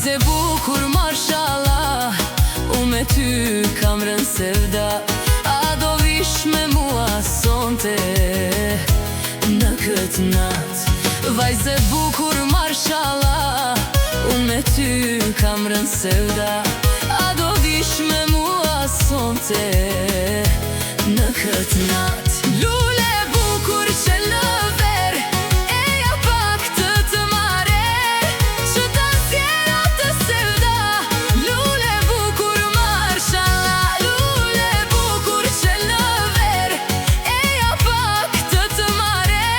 Vajze bukur mashallah, unë me ty kam rënë sevda. A do vish me mua sonte në këtë natë? Vajze bukur mashallah, unë me ty kam rënë sevda. A do vish me mua sonte në këtë natë? Lule bukur që në ver, eja pak të mare, që ta sjera të sevda. Lule bukur mashallah, lule bukur që në ver, eja pak të mare,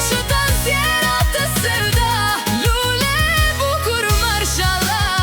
që ta sjera të sevda. Lule bukur mashallah.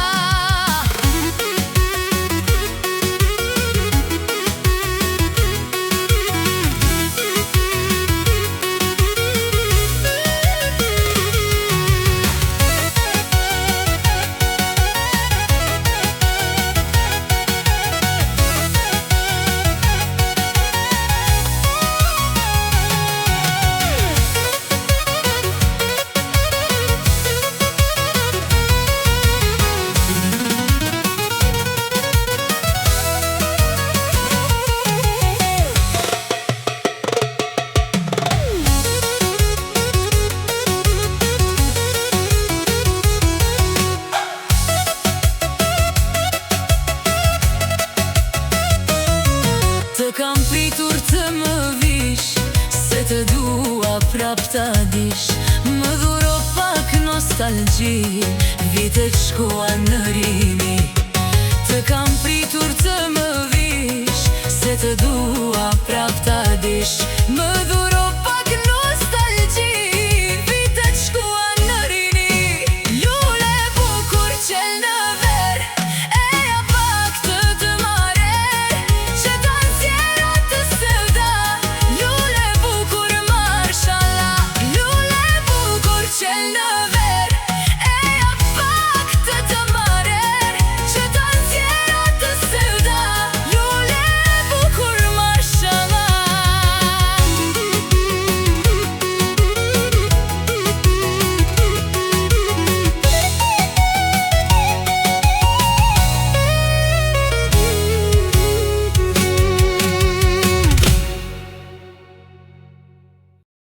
Të kam pritur të më vish, se të dua prap ta dish. Më dhuro pak nostalgji, vitet shkuan në rini. Të kam pritur të më vish, se të dua prap ta dish.